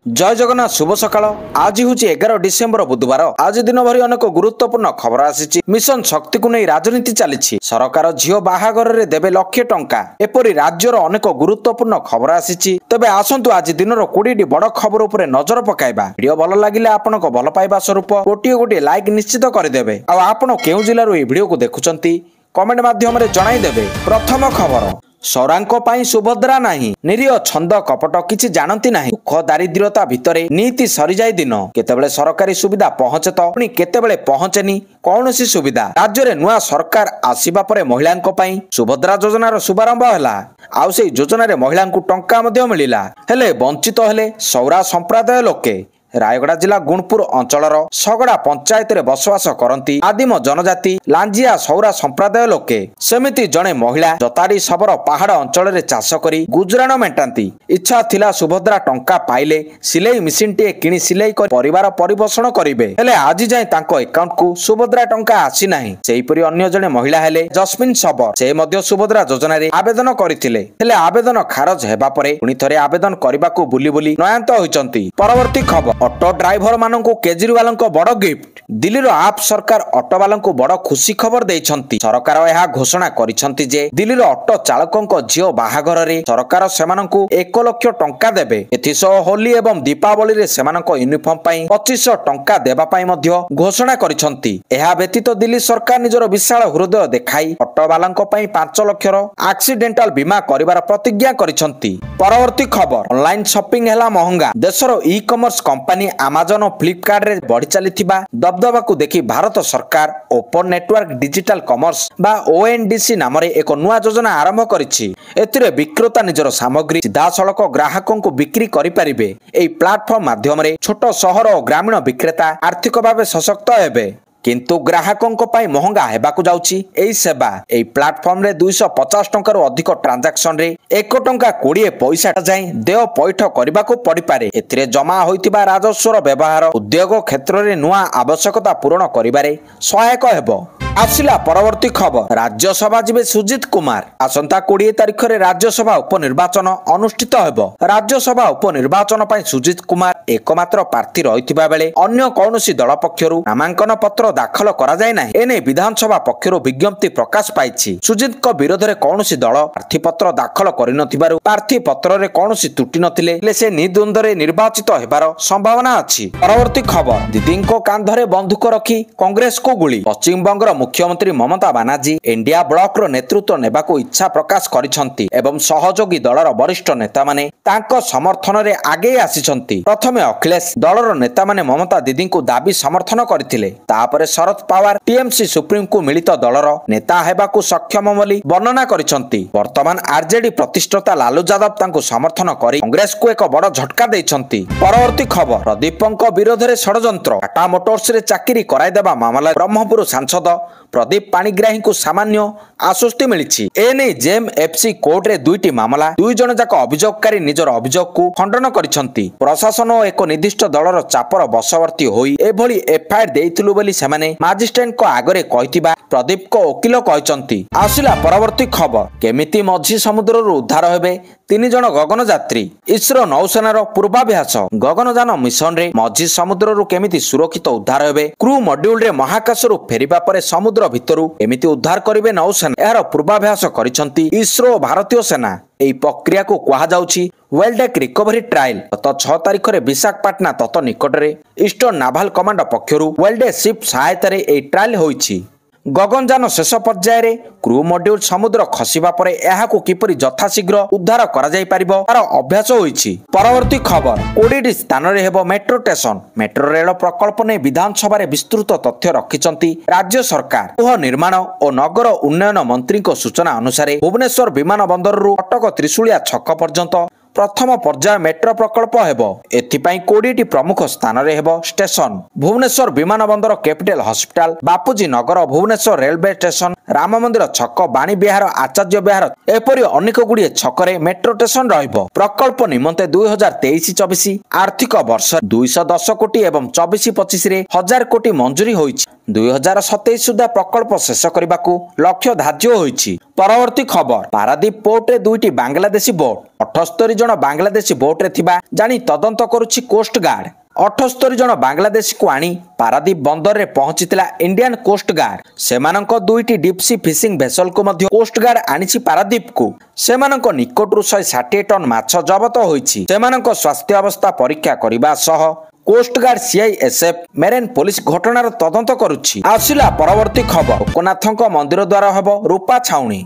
जय जगन्नाथ शुभ सकाळ। आज हूँ 11 डिसेम्बर बुधवार। आज दिन भरी अनेक गुरुत्वपूर्ण खबर आसी। मिशन शक्ति को नहीं राजनीति चली। सरकार झील बाहागर रे देवे लक्षे टंका एपरी राज्यर अनेक गुरुत्वपूर्ण खबर आसी। तेबे आसंतु आज दिन 20 बड़ खबर उपर नजर पकाइबा। वीडियो भल लगिले आपनक भल पाइबा स्वरूप गोटे लाइक निश्चित करदेबे। आ आपण केउ जिल्लारो ए वीडियो को देखुचंती कमेंट माध्यम रे जणाई देबे। प्रथम खबर, सौरांको पाई सुभद्रा नाही। निरीह छंद कपट किछि जानती नाही। दुख दारिद्र्यता भितरे नीति सरी जाय दिन। केतेबेले सरकारी सुविधा पहुंचे तो पुणी केतेबेले पहुंचेनी कौनसी सुविधा। राज्य रे नुआ सरकार आसीबा परे महिलांको पाई सुभद्रा योजनार शुभारंभ होला। आउ से योजना रे महिलांको टंका मध्ये मिलिला। हेले वंचित हेले सौरा संप्रदाय लोके। रायगड़ा जिला गुणपुर अंचलर सगड़ा पंचायत रे बसवास करती आदिम जनजाति लांजिया सौरा संप्रदाय लोके। सेमिति जणे महिला जताड़ी सबर पहाड़ अंचल रे चाष करी गुजराण मेंटांती। इच्छा थिला सुभद्रा टंका पाइले सिलाई मिसिन टे किनी सिलाई कर परिवार परिपोषण करिवे। हेले आज जाय तांको अकाउंट को सुभद्रा टंका आसी नाही। सेहीपरि अन्य जणे महिला हेले जस्मिन सबर। से मध्य सुभद्रा योजना रे आवेदन करिथिले। हेले आवेदन खारज हेबा परे पुनी थरे आवेदन करबाकू बुली बुली नयांत होइचंती। परवर्ती खबर, ऑटो ड्राइवर माननको केजरीवाल को बड़ गिफ्ट। दिल्ली रो आप सरकार ऑटो वालों को बड़ खुशी खबर देइछंती। सरकार यह घोषणा करिछंती जे दिल्ली रो ऑटो चालकों झियो बाहागर रे सरकार सेमाननको 1 लाख टंका देबे। एथिसह होली एवं दीपावली रे सेमाननको यूनिफॉर्म पई 2500 टंका देबा पई मध्य घोषणा करिछंती। एहा व्यतीत दिल्ली सरकार निजर विशाल हृदय देखाई ऑटो वालांको पई 5 लाख रो एक्सीडेंटल बीमा करिवार प्रतिज्ञा करिछंती। परवर्ती खबर, ऑनलाइन शॉपिंग हेला महंगा। देशर ई कॉमर्स कंपनी अमेजन और फ्लिपकार्ट रे बढ़ी चलीथिबा दबदबा को देखी भारत सरकार ओपन नेटवर्क डिजिटल कॉमर्स बा ओएनडीसी नाम रे एक नुआ योजना आरंभ करिछि। एथिरे विक्रेता निजर सामग्री सीधा सड़क ग्राहकों को बिक्री करि परिबे। एई प्लेटफॉर्म माध्यम रे छोट शहर और ग्रामीण विक्रेता आर्थिक भाव सशक्त हेबे। किंतु ग्राहकों को पाई महंगा हेबाकू जाउची एई सेवा। एई प्लेटफॉर्म रे 250 टंका रो अधिक ट्रांजैक्शन रे 1 टंका 20 पैसा जाय देय पैठ करबाकू पड़ी पारे। एथिरे जमा होइतिबा राजस्वर व्यवहार उद्योग क्षेत्र रे नुआ आवश्यकता पूर्ण करिबारे सहायक हेबो। आसिला परवर्ती खबर, राज्यसभा जीवे सुजित कुमार। आसंता 20 तारिख रे राज्यसभा उपनिर्वाचन अनुष्ठित हेबो। राज्यसभा उपनिर्वाचन पई सुजित कुमार एकमात्र प्रार्थी रहितिबा बेले अन्य कौनसी दल पक्षरु नामांकन पत्र दाखल करा जाय नाही। एने विधानसभा पक्षरु विज्ञप्ति प्रकाश पाइछि। सुजित को विरोध रे कौनसी दल प्रार्थी पत्र दाखल करि नथिबारु प्रार्थी पत्र रे कौनसी त्रुटि नथिले ले से निद्वंद रे निर्वाचित हेबार संभावना अछि। परवर्ती खबर, दीदींको कांधरे बंदूक रखी कांग्रेस को गुली। पश्चिम बंगर मुख्यमंत्री ममता बानार्जी इंडिया ब्लॉक रो नेतृत्व नेबाकू इच्छा प्रकाश करिसंती एवं सहयोगी दलर वरिष्ठ नेता माने तांको समर्थन रे आगे आसीचंती। प्रथमे अखिलेश दलर नेता माने ममता दीदी को दाबी समर्थन करथिले। तापरे शरद पवार टीएमसी सुप्रीम को मिलित दलर नेता हेबाकू सक्षम बोली वर्णना करिसंती। वर्तमान आरजेडी प्रतिष्ठता लालू यादव तांको समर्थन करी कांग्रेस को एक बड़ झटका देइछंती। परवर्ती खबर, प्रदीपଙ୍କ विरोध रे षडयंत्र। टाटा मोटर्स रे चाकरी कराई देबा मामला ब्रह्मपुर सांसद प्रदीप पाणिग्राही को सामान्य आश्वस्ति मिली। एने जेम एफसी कोर्ट रे 2टी मामला 2 जन जाक अभियोगकारी निजर अभियोग को खंडन करिसंती। प्रशासन और एक निर्दिष्ट दलर चापर बशवर्ती होई एभली एफआईआर देइथिलु बोली सेमाने मजिस्ट्रेट को आगरे कहितिबा प्रदीप को वकील कहिसंती। आसिला परवर्ती खबर, केमिति मझी समुद्र रो उद्धार हेबे 3 जन गगन यात्री। इसरो नौसेनार पूर्वाभ्यास गगनयान मिशन रे मझी समुद्र रो केमिति सुरक्षित उद्धार हेबे क्रू मॉड्यूल रे महाकाश रो फेरिबा परे समुद्र भितरु एमिति उद्धार करिवे नौसेना एहार पूर्वाभ्यास करिसंती इसरो भारतीय सेना। एई प्रक्रिया को कहा जाउची वेलडेक रिकवरी ट्रायल। गत 6 तारिख रे विशाखापट्टनम तत निकट रे ईस्टर्न नाभाल कमांड पक्षरु वेलडे शिप सहायता रे एई ट्रायल होईची। गगनयान शेष पर्याय रे क्रू मॉड्यूल समुद्र खसिबा परे एहाकू किपरि यथाशीघ्र उद्धार करा जाय परिबो तार अभ्यास होईची। परवर्ती खबर, 20 स्थान रे हेबो मेट्रो स्टेशन। मेट्रो रेल प्रकल्प ने विधानसभा रे विस्तृत तथ्य रखिचंती राज्य सरकार। गृह निर्माण और नगर उन्नयन मंत्री को सूचना अनुसार भुवनेश्वर विमान बंदर रु कटक त्रिशूलिया छक पर्यंत प्रथम पर्याय मेट्रो प्रकल्प हेबो। एथिपाई 20टी प्रमुख स्थान रे हेबो स्टेशन। भुवनेश्वर विमान बंदर कैपिटल हॉस्पिटल, बापूजी नगर, भुवनेश्वर रेलवे स्टेशन, ରାମ ମନ୍ଦିର ଛକ, ବାଣୀ ବିହାର, ଆଚାର୍ଯ୍ୟ ବିହାର ଏପରି ଅନେକ ଗୁଡ଼ିଏ ଛକରେ ମେଟ୍ରୋ ଷ୍ଟେସନ ରହିବ। ପ୍ରକଳ୍ପ ନିମନ୍ତେ 2023-24 ଆର୍ଥିକ ବର୍ଷ 210 କୋଟି ଏବଂ 24-25ରେ 1000 କୋଟି ମଞ୍ଜୁରୀ ହୋଇଛି। 2027 ସୁଦ୍ଧା ପ୍ରକଳ୍ପ ଶେଷ କରିବାକୁ ଲକ୍ଷ୍ୟ ଧାର୍ଯ୍ୟ ହୋଇଛି। ପରବର୍ତ୍ତୀ ଖବର, ପାରାଦୀପ ପୋର୍ଟରେ 2ଟି ବାଂଲାଦେଶୀ ବୋଟ। 78 ଜଣ ବାଂଲାଦେଶୀ ବୋଟରେ ଥିବା ଜାଣି ତଦନ୍ତ କରୁଛି କୋଷ୍ଟଗାର୍ଡ। 78 ଜଣ ବାଂଲାଦେଶୀକୁ ଆଣି ପାରାଦୀପ ବନ୍ଦରରେ ପହଞ୍ଚିଥିଲା ଇଣ୍ଡିଆନ କୋଷ୍ଟଗାର୍ଡ। ସେମାନଙ୍କ 2ଟି ଡିପ୍-ସି ଫିସିଂ ଭେସଲକୁ ମଧ୍ୟ କୋଷ୍ଟଗାର୍ଡ ଆଣିଛି ପାରାଦୀପକୁ। ସେମାନଙ୍କ ନିକଟରୁ 160 ଟନ୍ ମାଛ ଜବତ ହୋଇଛି। ସେମାନଙ୍କ ସ୍ୱାସ୍ଥ୍ୟ ଅବସ୍ଥା ପରୀକ୍ଷା କରିବା ସହ କୋଷ୍ଟଗାର୍ଡ, CISF, ମେରେନ୍ ପୋଲିସ ଘଟଣାର ତଦନ୍ତ କରୁଛି। ଆସିଲା ପରବର୍ତ୍ତୀ ଖବର, ଲୋକନାଥଙ୍କ ମନ୍ଦିର ଦ୍ୱାର ହେବ ରୂପା ଛାଉଣି।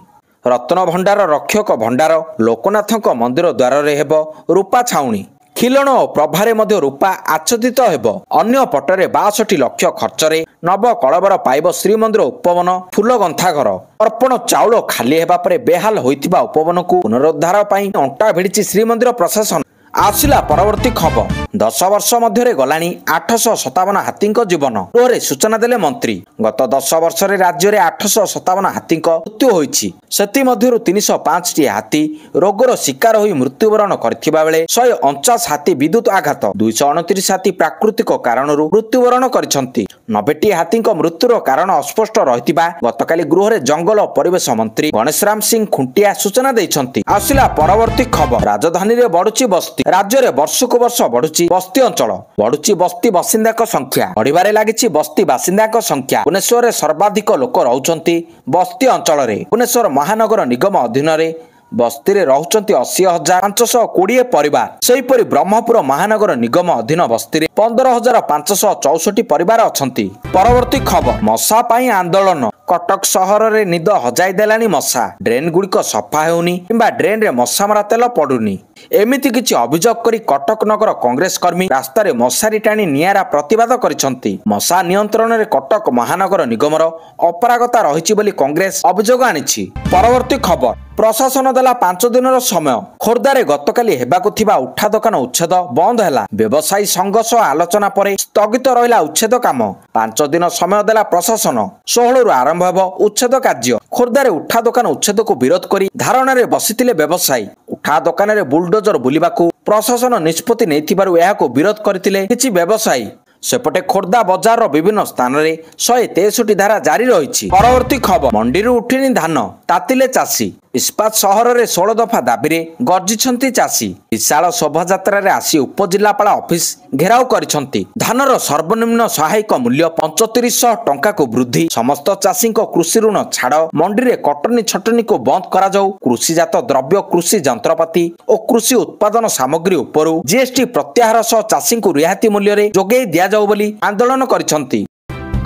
ରତ୍ନ ଭଣ୍ଡାର, ରକ୍ଷକ ଭଣ୍ଡାର ଲୋକନାଥଙ୍କ ମନ୍ଦିର ଦ୍ୱାରରେ ହେବ ରୂପା ଛାଉଣି। ଖିଲଣ ଓ ପ୍ରଭାରେ ମଧ୍ୟ ରୂପା ଆଚ୍ଛାଦିତ ହେବ। ଅନ୍ୟ ପଟରେ 62 ଲକ୍ଷ ଖର୍ଚ୍ଚରେ ନବ କଳବର ପାଇବ ଶ୍ରୀମନ୍ଦିର ଉପବନ ଫୁଲ ଗନ୍ଥାଘର। ଅର୍ପଣ ଚାଉଳ ଖାଲି ହେବା ପରେ ବେହାଲ ହୋଇଥିବା ଉପବନକୁ ପୁନରୁଦ୍ଧାର ପାଇଁ ଅଣ୍ଟା ଭିଡ଼ିଛି ଶ୍ରୀମନ୍ଦିର ପ୍ରଶାସନ। ଆସିଲା ପରବର୍ତ୍ତୀ ଖବର, 10 ବର୍ଷ ମଧ୍ୟରେ ଗଲାଣି 857 ହାତୀଙ୍କ ଜୀବନ। ଗୃହରେ ସୂଚନା ଦେଲେ ମନ୍ତ୍ରୀ। ଗତ 10 ବର୍ଷରେ ରାଜ୍ୟରେ 857 ହାତୀଙ୍କ ମୃତ୍ୟୁ ହୋଇଛି। ସେଥିମଧ୍ୟରୁ 305ଟି ହାତୀ ରୋଗର ଶିକାର ହୋଇ ମୃତ୍ୟୁବରଣ କରିଥିବା ବେଳେ 149 ହାତୀ ବିଦ୍ୟୁତ ଆଘାତ, 229 ହାତୀ ପ୍ରାକୃତିକ କାରଣରୁ ମୃତ୍ୟୁବରଣ କରିଛନ୍ତି। 90ଟି ହାତୀଙ୍କ ମୃତ୍ୟୁର କାରଣ ଅସ୍ପଷ୍ଟ ରହିଥିବା ଗତକାଲି ଗୃହରେ ଜଙ୍ଗଲ ଓ ପରିବେଶ ମନ୍ତ୍ରୀ ଗଣେଶରାମ ସିଂ ଖୁଣ୍ଟିଆ ସୂଚନା ଦେଇଛନ୍ତି। ଆସିଲା ପରବର୍ତ୍ତୀ ଖବର, ରାଜଧାନୀରେ ବଢୁଛି ବସ୍ତି। ରାଜ୍ୟରେ ବର୍ଷକୁ ବର୍ଷ ବଢୁଛି ବସ୍ତି ଅଞ୍ଚଳ। ବଢୁଛି ବସ୍ତି ବାସିନ୍ଦାଙ୍କ ସଂଖ୍ୟା। ବଢିବାରେ ଲାଗିଛି ବସ୍ତି ବାସିନ୍ଦାଙ୍କ ସଂଖ୍ୟା। ଭୁବନେଶ୍ୱରରେ ସର୍ବାଧିକ ଲୋକ ରହୁଛନ୍ତି ବସ୍ତି ଅଞ୍ଚଳରେ। ଭୁବନେଶ୍ୱର ମହାନଗର ନିଗମ ଅଧୀନରେ ବସ୍ତିରେ ରହୁଛନ୍ତି 80,520 ପରିବାର। ସେହିପରି ବ୍ରହ୍ମପୁର ମହାନଗର ନିଗମ ଅଧୀନ ବସ୍ତିରେ 15,564 ପରିବାର ଅଛନ୍ତି। ପରବର୍ତ୍ତୀ ଖବର, ମଶା ପାଇଁ ଆନ୍ଦୋଳନ। କଟକ ସହରରେ ନିଦ ହଜାଇ ଦେଲାଣି ମଶା। ଡ୍ରେନ୍ ଗୁଡ଼ିକ ସଫା ହେଉନି କିମ୍ବା ଡ୍ରେନ୍ରେ ମଶାମରା ତେଲ ପଡୁନି। ଏମିତି କିଛି ଅଭିଯୋଗ କରି କଟକ ନଗର କଂଗ୍ରେସ କର୍ମୀ ରାସ୍ତାରେ ମଶାରୀ ଟାଣି ନିଆରା ପ୍ରତିବାଦ କରିଛନ୍ତି। ମଶା ନିୟନ୍ତ୍ରଣରେ କଟକ ମହାନଗର ନିଗମର ଅପାରଗତା ରହିଛି ବୋଲି କଂଗ୍ରେସ ଅଭିଯୋଗ ଆଣିଛି। ପରବର୍ତ୍ତୀ ଖବର, ପ୍ରଶାସନ ଦେଲା 5 ଦିନର ସମୟ। ଖୋର୍ଦ୍ଧାରେ ଗତକାଲି ହେବାକୁ ଥିବା ଉଠା ଦୋକାନ ଉଚ୍ଛେଦ ବନ୍ଦ ହେଲା। ବ୍ୟବସାୟୀ ସଂଘ ସହ ଆଲୋଚନା ପରେ ସ୍ଥଗିତ ରହିଲା ଉଚ୍ଛେଦ କାମ। 5 ଦିନ ସମୟ ଦେଲା ପ୍ରଶାସନ। 16ରୁ ଆରମ୍ଭ ହେବ ଉଚ୍ଛେଦ କାର୍ଯ୍ୟ। ଖୋର୍ଦ୍ଧାରେ ଉଠା ଦୋକାନ ଉଚ୍ଛେଦକୁ ବିରୋଧ କରି ଧାରଣାରେ ବସିଥିଲେ ବ୍ୟବସାୟୀ। ଉଠା ଦୋକାନରେ ବୁଲଡୋଜର ବୁଲିବାକୁ ପ୍ରଶାସନ ନିଷ୍ପତ୍ତି ନେଇଥିବାରୁ ଏହାକୁ ବିରୋଧ କରିଥିଲେ କିଛି ବ୍ୟବସାୟୀ। ସେପଟେ ଖୋର୍ଦ୍ଧା ବଜାରର ବିଭିନ୍ନ ସ୍ଥାନରେ 163 ଧାରା ଜାରି ରହିଛି। ପରବର୍ତ୍ତୀ ଖବର, ମଣ୍ଡିରୁ ଉଠିନି ଧାନ, ତାତିଲେ ଚାଷୀ। ଇସ୍ପାତ ସହରରେ 16 ଦଫା ଦାବିରେ ଗର୍ଜିଛନ୍ତି ଚାଷୀ। ବିଶାଳ ଶୋଭାଯାତ୍ରାରେ ଆସି ଉପଜିଲ୍ଲାପାଳ ଅଫିସ ଘେରାଉ କରିଛନ୍ତି। ଧାନର ସର୍ବନିମ୍ନ ସହାୟକ ମୂଲ୍ୟ 7500 ଟଙ୍କାକୁ ବୃଦ୍ଧି, ସମସ୍ତ ଚାଷୀଙ୍କ କୃଷି ଋଣ ଛାଡ଼, ମଣ୍ଡିରେ କଟନୀ ଛଟନୀକୁ ବନ୍ଦ କରାଯାଉ, କୃଷିଜାତ ଦ୍ରବ୍ୟ, କୃଷି ଯନ୍ତ୍ରପାତି ଓ କୃଷି ଉତ୍ପାଦନ ସାମଗ୍ରୀ ଉପରୁ GST ପ୍ରତ୍ୟାହାର ସହ ଚାଷୀଙ୍କୁ ରିହାତି ମୂଲ୍ୟରେ ଯୋଗାଇ ଦିଆଯାଉ ବୋଲି ଆନ୍ଦୋଳନ କରିଛନ୍ତି।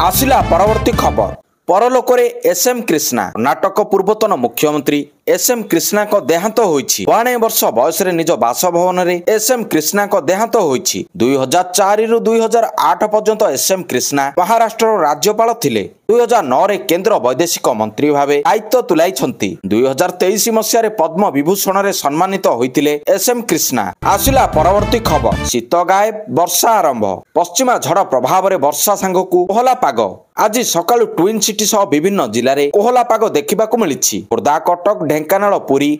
ଆସିଲା ପରବର୍ତ୍ତୀ ଖବର, ପରଲୋକରେ SM କ୍ରିଷ୍ଣା। କର୍ଣ୍ଣାଟକ ପୂର୍ବତନ ମୁଖ୍ୟମନ୍ତ୍ରୀ SM କ୍ରିଷ୍ଣାଙ୍କ ଦେହାନ୍ତ ହୋଇଛି। 92 ବର୍ଷ ବୟସରେ ନିଜ ବାସଭବନରେ SM କ୍ରିଷ୍ଣାଙ୍କ ଦେହାନ୍ତ ହୋଇଛି। 2004ରୁ 2008 ପର୍ଯ୍ୟନ୍ତ SM କ୍ରିଷ୍ଣା ମହାରାଷ୍ଟ୍ରର ରାଜ୍ୟପାଳ ଥିଲେ। 2009ରେ କେନ୍ଦ୍ର ବୈଦେଶିକ ମନ୍ତ୍ରୀ ଭାବେ ଦାୟିତ୍ୱ ତୁଲାଇଛନ୍ତି। 2023 ମସିହାରେ ପଦ୍ମ ବିଭୂଷଣରେ ସମ୍ମାନିତ ହୋଇଥିଲେ SM କ୍ରିଷ୍ଣା। ଆସିଲା ପରବର୍ତ୍ତୀ ଖବର, ଶୀତ ଗାଏବ, ବର୍ଷା ଆରମ୍ଭ। ପଶ୍ଚିମା ଝଡ଼ ପ୍ରଭାବରେ ବର୍ଷା ସାଙ୍ଗକୁ କୋହଲା ପାଗ। ଆଜି ସକାଳୁ ଟ୍ୱିନ୍ ସିଟି ସହ ବିଭିନ୍ନ ଜିଲ୍ଲାରେ କୋହଲା ପାଗ ଦେଖିବାକୁ ମିଳିଛି। ଖୋର୍ଦ୍ଧା, କଟକ, ଢେଙ୍କାନାଳ, ପୁରୀ,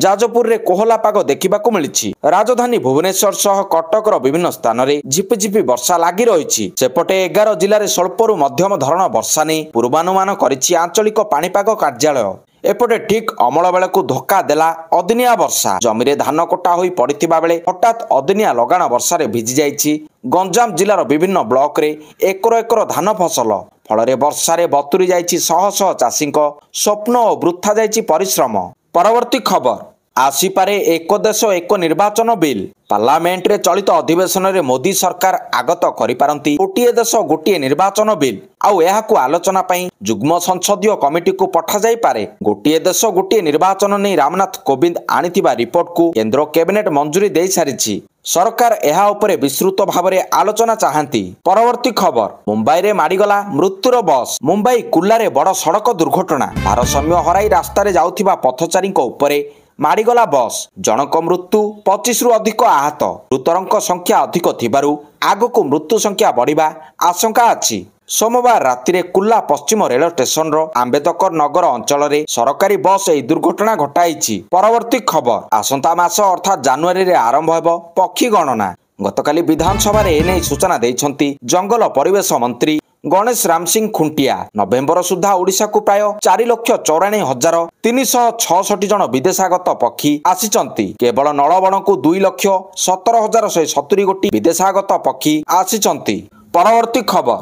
ଯାଜପୁରରେ କୋହଲା ପାଗ ଦେଖିବାକୁ ମିଳିଛି। ରାଜଧାନୀ ଭୁବନେଶ୍ୱର ସହ କଟକର ବିଭିନ୍ନ ସ୍ଥାନରେ ଝିପିଝିପି ବର୍ଷା ଲାଗି ରହିଛି। ସେପଟେ 11 ଜିଲ୍ଲାରେ ସ୍ୱଳ୍ପରୁ ମଧ୍ୟମ ଧରଣ ବର୍ଷା ନେଇ ପୂର୍ବାନୁମାନ କରିଛି ଆଞ୍ଚଳିକ ପାଣିପାଗ କାର୍ଯ୍ୟାଳୟ। ଏପଟେ ଠିକ୍ ଅମଳ ବେଳକୁ ଧୋକା ଦେଲା ଅଦିନିଆ ବର୍ଷା। ଜମିରେ ଧାନ କଟା ହୋଇ ପଡ଼ିଥିବା ବେଳେ ହଠାତ୍ ଅଦିନିଆ ଲଗାଣ ବର୍ଷାରେ ଭିଜି ଯାଇଛି ଗଞ୍ଜାମ ଜିଲ୍ଲାର ବିଭିନ୍ନ ବ୍ଲକରେ ଏକର ଏକର ଧାନ ଫସଲ। ଫଳରେ ବର୍ଷାରେ ବତୁରି ଯାଇଛି ଶହ ଶହ ଚାଷୀଙ୍କ ସ୍ୱପ୍ନ ଓ ବୃଥା ଯାଇଛି ପରିଶ୍ରମ। ପରବର୍ତ୍ତୀ ଖବର, ଆସିପାରେ ଏକ ଦେଶ ଏକ ନିର୍ବାଚନ ବିଲ୍। ପାର୍ଲାମେଣ୍ଟରେ ଚଳିତ ଅଧିବେଶନରେ ମୋଦି ସରକାର ଆଗତ କରିପାରନ୍ତି ଗୋଟିଏ ଦେଶ ଗୋଟିଏ ନିର୍ବାଚନ ବିଲ୍। ଆଉ ଏହାକୁ ଆଲୋଚନା ପାଇଁ ଯୁଗ୍ମ ସଂସଦୀୟ କମିଟିକୁ ପଠାଯାଇପାରେ। ଗୋଟିଏ ଦେଶ ଗୋଟିଏ ନିର୍ବାଚନ ନେଇ ରାମନାଥ କୋବିନ୍ଦ ଆଣିଥିବା ରିପୋର୍ଟକୁ କେନ୍ଦ୍ର କ୍ୟାବିନେଟ୍ ମଞ୍ଜୁରୀ ଦେଇସାରିଛି। ସରକାର ଏହା ଉପରେ ବିସ୍ତୃତ ଭାବରେ ଆଲୋଚନା ଚାହାନ୍ତି। ପରବର୍ତ୍ତୀ ଖବର, ମୁମ୍ବାଇରେ ମାଡ଼ିଗଲା ମୃତ୍ୟୁର ବସ୍। ମୁମ୍ବାଇ କୁଲାରେ ବଡ଼ ସଡ଼କ ଦୁର୍ଘଟଣା। ଭାରସାମ୍ୟ ହରାଇ ରାସ୍ତାରେ ଯାଉଥିବା ପଥଚାରୀଙ୍କ ଉପରେ ମାଡ଼ିଗଲା ବସ୍। ଜଣଙ୍କ ମୃତ୍ୟୁ, 25ରୁ ଅଧିକ ଆହତ। ମୃତକଙ୍କ ସଂଖ୍ୟା ଅଧିକ ଥିବାରୁ ଆଗକୁ ମୃତ୍ୟୁ ସଂଖ୍ୟା ବଢ଼ିବା ଆଶଙ୍କା ଅଛି। सोमवार राति कुला पश्चिम रेल स्टेशन आंबेडकर नगर अंचल सरकारी बस यह दुर्घटना घटाई। परवर्ती खबर आसंता मास अर्थात जानुआरी आरंभ होब पक्षी गणना। गतकाली विधानसभा एने सूचना देइछंती जंगल परिवेश मंत्री गणेश राम सिंह खुंटिया। नवेम्बर सुधा ओडिशा को प्राय 4,94,366 जन विदेशागत पक्षी आसिचंती। केवल नलबण को 2,17,170 गोटी विदेशागत पक्षी आसिचंती। परवर्ती खबर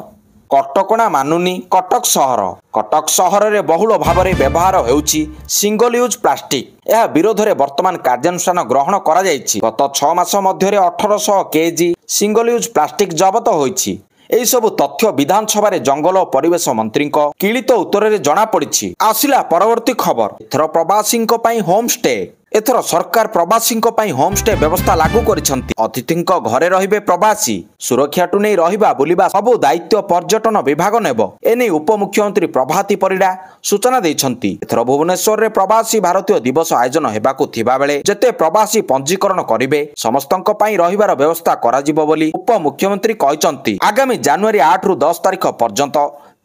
कटकणा मानुनी कटक सहर। कटक सहर में बहुल भाव में व्यवहार होउछि सिंगल यूज प्लास्टिक। यह विरोध में वर्तमान कार्यानुष्ठान ग्रहण करा जायछि। गत 6 मास मध्य 1800 केजी सिंगल यूज प्लास्टिक जबत होइछि। एही सबु तथ्य विधानसभा जंगल और परिवेश मंत्री किलित उत्तर में जना पड़ी। आसिला परवर्ती खबर एथर प्रवासी होम स्टे। एथर सरकार प्रवासी होम स्टे व्यवस्था लागू करिसेंती। अतिथि घरे रहिबे प्रवासी। सुरक्षाटू नहीं रहिबा बुलिबा सबु दायित्व पर्यटन विभाग नेब। एने उपमुख्यमंत्री प्रभाती परिडा सूचना दैछंती। एथर भुवनेश्वर रे प्रवासी भारतीय दिवस आयोजन हेबाकू थिबा बेले जेते प्रवासी पंजीकरण करिवे समस्तंक पई रहिबार व्यवस्था कराजिबो बोली उपमुख्यमंत्री कहिसंती। आगामी जानुआरी 8 रु 10 तारिख पर्यंत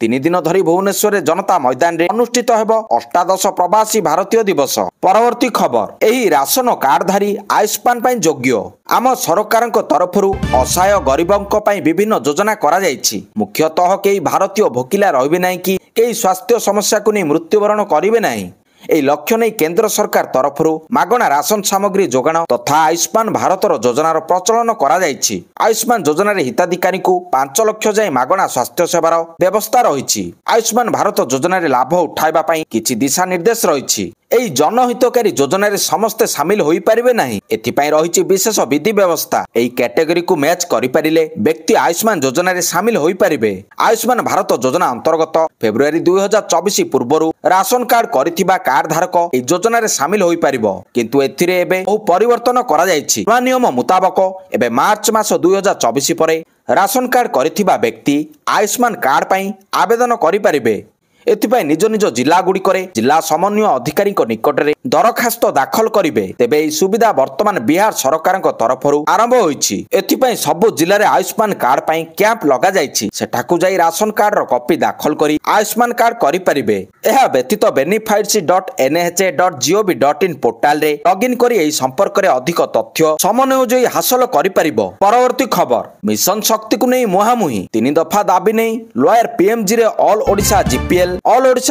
3 दिन धरी भुवनेश्वर जनता मैदान रे अनुष्ठित हेब अष्टादश प्रवासी भारतीय दिवस। परवर्ती खबर एही राशन कार्डधारी आयुष्मान पई योग्य। आम सरकार तरफरु असहाय गरीबों पई विभिन्न योजना करा जायछि। मुख्यतः कई भारतीय भोकिला रहिबे नाही कि कई स्वास्थ्य समस्या को नहीं मृत्युवरण करिवे नाही। एही लक्ष्य नहीं केंद्र सरकार तरफरु मागणा राशन सामग्री जोगाण तथा आयुष्मान भारतर योजनार प्रचलन करा जायछि। आयुष्मान योजना हिताधिकारी को 5 लाख जाए मागणा स्वास्थ्य सेवार व्यवस्था रही। आयुष्मान भारत योजना लाभ उठाइबा पई किछि दिशा निर्देश रही। एही जनहितकारी योजना रे समस्ते सामिल होई परिबे नाही। एथिपाई रहिछि विशेष विधि व्यवस्था। एही कैटेगरी को मैच करि परिले व्यक्ति आयुष्मान योजना रे सामिल होई परिबे। आयुष्मान भारत योजना अंतर्गत फेब्रुआरी 2024 पूर्वरु राशन कार्ड करिथिबा कार्ड धारक एही योजना रे सामिल होई परिबो। किंतु एथिरे एबे बहु परिवर्तन करा जायछि। नवा नियम मुताबक एबे मार्च मास 2024 परे राशन कार्ड करिथिबा व्यक्ति आयुष्मान कार्ड पई आवेदन करि परिबे। एथिपाई निज निज जिला गुड़िक जिला समन्वय अधिकारी निकट में दरखास्त दाखल करेंगे। तेबे यह सुविधा वर्तमान बिहार सरकार तरफरु आरंभ होइछि। एथिपाई सबु जिले में आयुष्मान कार्ड पई कैंप लगा जाइछि। सेठाकु जाई राशन कार्ड रो कॉपी दाखल करी आयुष्मान कार्ड करि परिबे। एहा व्यतीत benefits.nhs.gov.in पोर्टाल रे लॉगिन करी एही संपर्क रे अधिक तथ्य समन्वय हासिल करि परिबो। परवर्ती खबर मिशन शक्ति को नहीं मुहामुही 3 दफा दाबी नहीं लॉयर पीएमजी रे ऑल ओडिशा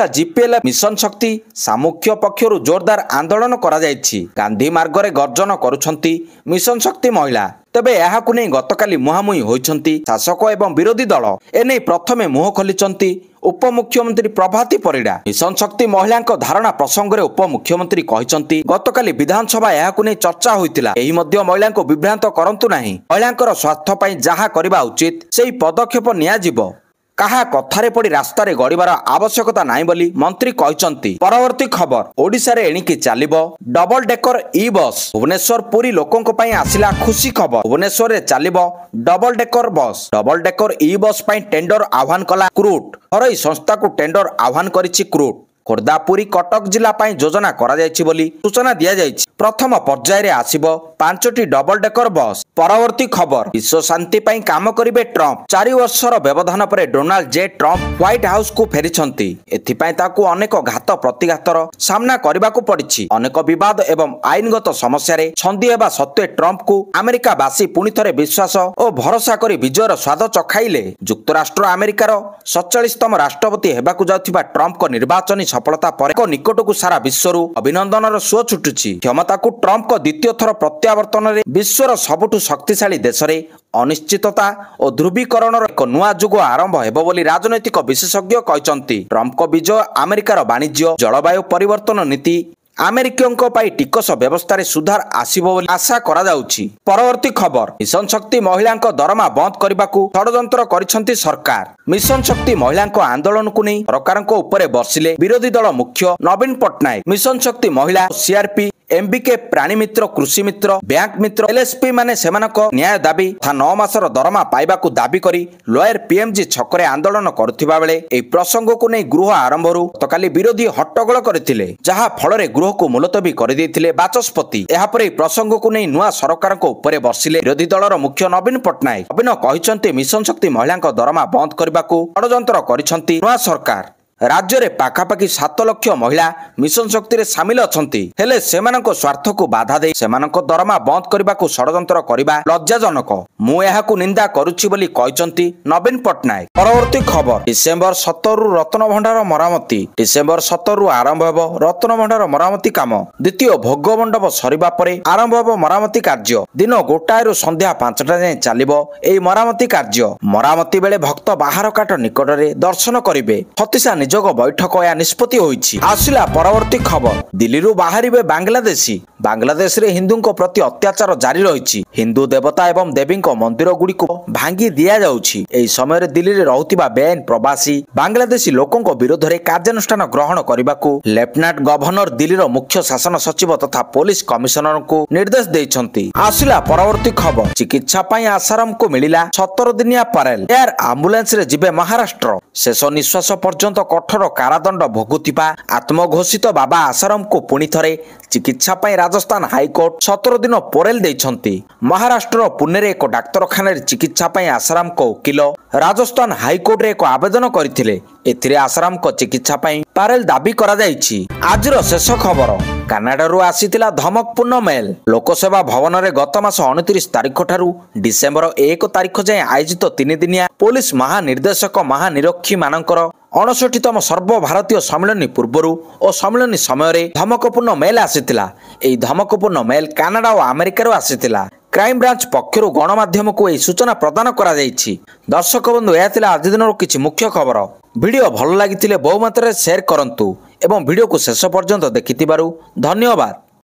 जीपीएल मिशन शक्ति सामुख्य पक्षरु जोरदार आंदोलन करा जायछि। गांधी मार्ग रे गर्जन करुछंती मिशन शक्ति महिला। तेबे एहाकु नहीं गतकाली मुहामुही होइछंती शासक एवं विरोधी दल। एने प्रथमे मुह खोलिछंती उपमुख्यमंत्री प्रभाती परिडा। मिशन शक्ति महिला धारणा प्रसंग में उपमुख्यमंत्री कहिछंती गतकाली विधानसभा एहाकु नहीं चर्चा होइतिला। एही मध्य महिला विभ्रांत करंतु नाही। महिलांकर स्वार्थ पई जहा करबा उचित सेही पदक्षेप निया जिवो। कहा कथारे पड़ी रास्ता रे गड़ीबार आवश्यकता नाही बोली मंत्री कहिसंती। परवर्ती खबर ओडिशा रे एणिकी चालिबो डबल डेकर ई बस। भुवनेश्वर पुरी लोकों पई आसिला खुशी खबर। भुवनेश्वर रे चालिबो double decker bus. Double decker ई बस पई टेंडर आह्वान कला क्रूट। घरोई संस्था को टेंडर आह्वान करिछि क्रूट। खोर्धा पुरी कटक जिला पाई योजना करा जायछि बोली सूचना दिया जायछि। प्रथम पर्याय रे आसिबो 5टी डबल डेकर बस। परवर्ती खबर विश्व शांति पाई काम करिवे ट्रम्प। 4 वर्षर व्यवधान पर Donald J Trump white house को फेरिछंती। एथिपाई ताकू अनेक घात प्रतिघातर सामना करबाकू पड़िछि। अनेक विवाद एवं आईनगत समस्या रे छंदी हेबा सत्वे ट्रम्प को अमेरिका बासी पुणी थरे विश्वास और भरोसा करी विजयर स्वाद चखाइले। युक्तराष्ट्र अमेरिकार 47तम राष्ट्रपति हेबाकू जाउथिबा ट्रम्प को निर्वाचनी सफलता पर निकट को सारा विश्वरू अभिनंदनर सुओ छुटुछि। क्षमता को ट्रम्प को द्वितीय थर प्रत्यावर्तन रे विश्वर सबुठु शक्तिशाली देश रे अनिश्चितता और ध्रुवीकरण एक नुआ जुग आरंभ हेबो बोली राजनैतिक विशेषज्ञ कहचंती। ट्रम्प को विजय अमेरिकार वाणिज्य जलवायु परिवर्तन नीति अमेरिकियों पाई टिकस व्यवस्था रे सुधार आसीबो बोली आशा करा जाउछि। परवर्ती खबर मिशन शक्ति महिला दरमा बंद करबाकू षडयंत्र करिसंती सरकार। मिशन शक्ति महिला आंदोलन को नहीं सरकार ऊपर बर्षिले विरोधी दल मुख्य नवीन पट्टनायक। मिशन शक्ति महिला सीआरपी एमबीके प्राणी मित्र कृषि मित्र बैंक मित्र एलएसपी माने सेमानक न्याय दाबी तथा 9 मासर दरमा पाइबाकू दाबी करी लॉयर पीएमजी छकरे आंदोलन करुथिबा बेले एई प्रसंग को नै गृह आरंभरू गतकाली विरोधी हट्टगोल करथिले जहा फलरे गृह को मुलतवी कर देथिले बाचस्पति। एहा परे प्रसंग को नै नुआ सरकार को ऊपर बर्षिले विरोधी दलर मुख्य नवीन पट्टनायक। नवीन कहिसंती मिशन शक्ति महिलांक दरमा बंद करबाकू षडयंत्र करिसंती नुआ सरकार। राज्य रे पाखापाखि 7 लाख महिला मिशन शक्ति रे शामिल अछंती हेले सेमानक स्वार्थ को बाधा दे सेमानक दरमा बंद करबा को षडयंत्र करबा लज्जाजनक। मु एहाकू निंदा करूछि बोली कहिसंती नवीन पट्टनायक। परवर्ती खबर डिसेंबर 17 रु रत्न भंडार मरामती। डिसेंबर 17 रु आरंभ हेबो रत्न भंडार मरामती काम। द्वितीय भोग मंडप सरिबा परे आरंभ हेबो मरामती कार्य। दिन 1 रु संध्या 5टा जाय चलिबो एई मरामती कार्य। मरामती बेले भक्त बाहर काट निकट रे दर्शन करिवे। हतिसा निजोग बैठक या निष्पत्ति होईछि। आसिला परवर्ती खबर दिल्ली रु बाहरिबे बांग्लादेशी। बांग्लादेश रे हिंदू को प्रति अत्याचार जारी रहिछि। हिंदू देवता एवं देवी मंदिर गुड़ी को भांगी दिया जाउछि। एई समय दिल्ली रे रहउतिबा बेआईन प्रवासी बांग्लादेशी लोकंक विरोध रे कार्यानुष्ठान ग्रहण करबाकू लेफ्टिनेंट गवर्नर दिल्लीर मुख्य शासन सचिव तथा पुलिस कमिशनर को निर्देश दैछंती। आसिला परवर्ती खबर चिकित्सा पई आसाराम को मिलिला 17 दिनिया पारेल। एयर एम्बुलेंस रे जिबे महाराष्ट्र। शेष निश्वास पर्यंत कठोर कारादंड भोगुतिबा आत्मघोषित बाबा आसाराम को पुणी थरे चिकित्सा पई राजस्थान हाईकोर्ट 17 दिन पोरेल दैछंती। महाराष्ट्र पुणे रे एक डाक्तरखाना रे चिकित्सा पई आसाराम को वकील राजस्थान हाईकोर्ट रे एक आवेदन करथिले। एथिरे आसाराम को चिकित्सा पई पारेल दाबी करा जायछि। आजर शेष खबर कानाडारू आसीतिला धमकपूर्ण मेल। लोकसेवा भवन रे गत मास 29 तारिख ठारू डिसेंबर 1 तारिख जाय आयोजित 3 दिनिया पुलिस महानिर्देशक महानिरीक्षी मानकर 59तम सर्वभारतीय सम्मेलन पूर्वरु और सम्मेलन समय धमकपूर्ण मेल आसीतिला। एई धमकपूर्ण मेल कानाडा और अमेरिका रो आसीतिला। क्राइम ब्रांच पक्षरु गणमाध्यम को एई सूचना प्रदान करा जायछि। दर्शक बंधु एहा थिला आज दिनर किछि मुख्य खबर। वीडियो भल लागिथिले बहु मात्रा शेयर करंतु एवं वीडियो को शेष पर्यंत देखिथिबारु धन्यवाद।